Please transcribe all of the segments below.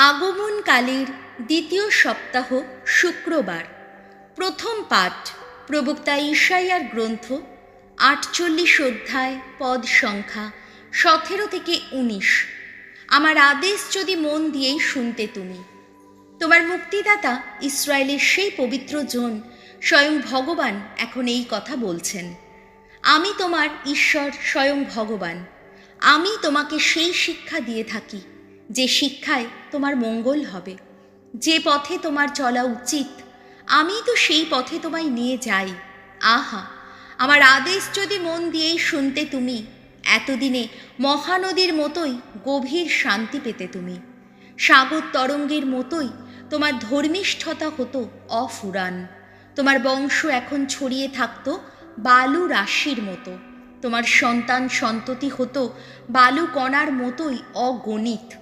আগমনকালের দ্বিতীয় সপ্তাহ শুক্রবার। প্রথম পাঠ প্রবক্তা ঈশাইয়ার গ্রন্থ 48 অধ্যায়, পদ সংখ্যা 17 থেকে 19। আমার আদেশ যদি মন দিয়েই শুনতে তুমি। তোমার মুক্তিদাতা ইসরায়েলের সেই পবিত্র জন স্বয়ং ভগবান এখন এই কথা বলছেন। আমি তোমার ঈশ্বর স্বয়ং ভগবান। আমি তোমাকে সেই শিক্ষা দিয়ে থাকি যে শিক্ষায় তোমার মঙ্গল হবে। যে পথে তোমার চলা উচিত আমি তো সেই পথে তোমায় নিয়ে যাই। আহা, আমার আদেশ যদি মন দিয়েই শুনতে তুমি, এতদিনে মহানদীর মতোই গভীর শান্তি পেতে তুমি। সাগর তরঙ্গের মতোই তোমার ধর্মিষ্ঠতা হতো অফুরান। তোমার বংশ এখন ছড়িয়ে থাকতো বালু রাশির মতো। তোমার সন্তান সন্ততি হতো বালু কণার মতোই অগণিত।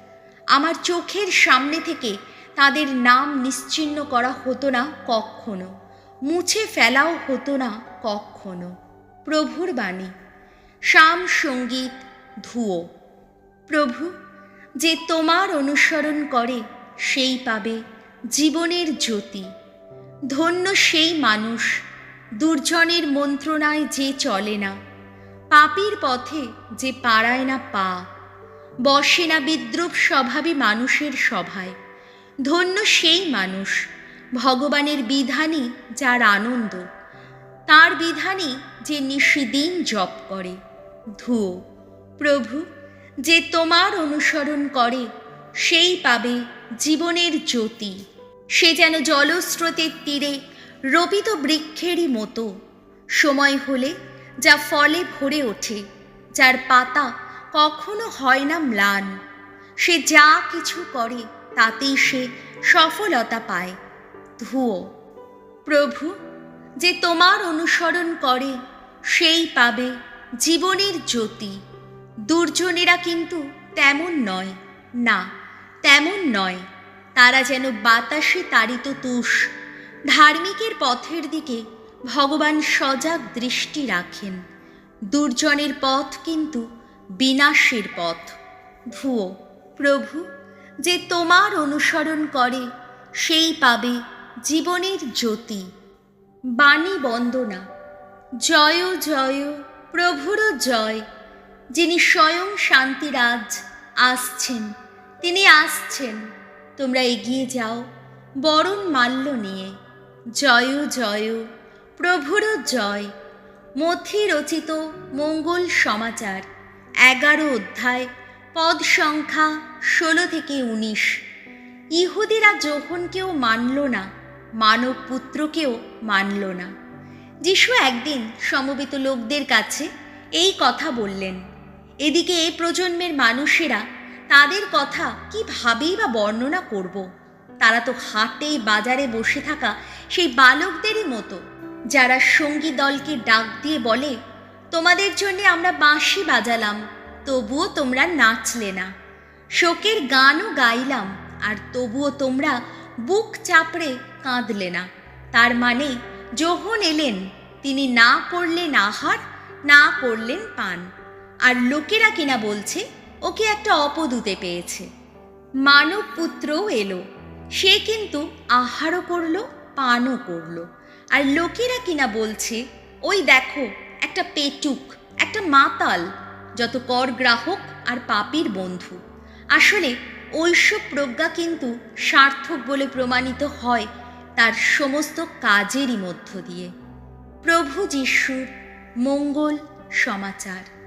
আমার চোখের সামনে থেকে তাদের নাম নিশ্চিহ্ন করা হতো না কখনো, মুছে ফেলাও হতো না কখনো। প্রভুর বাণী। শাম সঙ্গীত ধুয়ো। প্রভু, যে তোমার অনুসরণ করে সেই পাবে জীবনের জ্যোতি। ধন্য সেই মানুষ দুর্জনের মন্ত্রণায় যে চলে না, পাপীর পথে যে পাড়ায় না পা, বসে না বিদ্রূপ স্বভাবী মানুষের সভায়। ধন্য সেই মানুষ ভগবানের বিধানই যার আনন্দ, তার বিধানই যে নিশিদিন জপ করে। ধুয়ো। প্রভু, যে তোমার অনুসরণ করে সেই পাবে জীবনের জ্যোতি। সে যেন জলস্রোতের তীরে রোপিত বৃক্ষেরই মতো, সময় হলে যা ফলে ভরে ওঠে, যার পাতা কখনো হয় না ম্লান। সে যা কিছু করে তাতেই সে সফলতা পায়। ধুয়ো। প্রভু, যে তোমার অনুসরণ করে সেই পাবে জীবনের জ্যোতি। দুর্জনেরা কিন্তু তেমন নয়, না তেমন নয়। তারা যেন বাতাসে তাড়িত তুষ। ধার্মিকের পথের দিকে ভগবান সজাগ দৃষ্টি রাখেন। দুর্জনের পথ কিন্তু বিনাশের পথ। ধুয়ো। প্রভু, যে তোমার অনুসরণ করে সেই পাবে জীবনের জ্যোতি। বাণী বন্দনা। জয় জয় প্রভুর জয়। যিনি স্বয়ং শান্তিরাজ আসছেন, তিনি আসছেন। তোমরা এগিয়ে যাও বরণ মাল্য নিয়ে। জয় জয় প্রভুর জয়। মথি রচিত মঙ্গল সমাচার 11 অধ্যায়, পদ সংখ্যা 16 থেকে 19। ইহুদিরা যোহনকেও মানল না, মানব পুত্রকেও মানল না। যিশু একদিন সমবেত লোকদের কাছে এই কথা বললেন। এদিকে এ প্রজন্মের মানুষেরা তাদের কথা কিভাবেই বা বর্ণনা করব। তারা তো হাটে বাজারে বসে থাকা সেই বালকদেরই মতো, যারা সঙ্গী দলকে ডাক দিয়ে বলে, তোমাদের জন্যে আমরা বাঁশি বাজালাম, তবুও তোমরা নাচলে না। শোকের গানও গাইলাম, আর তবুও তোমরা বুক চাপড়ে কাঁদলে না। তার মানে যোহন এলেন, তিনি না করলেন আহার, না করলেন পান। আর লোকেরা কিনা বলছে ওকে একটা অপদূতে পেয়েছে। মানব পুত্রও এলো, সে কিন্তু আহারও করলো, পানও করলো। আর লোকেরা কিনা বলছে, ওই দেখো একটা পেটুক, একটা মাতাল, যত কর গ্রাহক আর পাপীর বন্ধু। আসলে ঐসব প্রজ্ঞা কিন্তু সার্থক বলে প্রমাণিত হয় তার সমস্ত কাজেরই মধ্য দিয়ে। প্রভু যিশুর মঙ্গল সমাচার।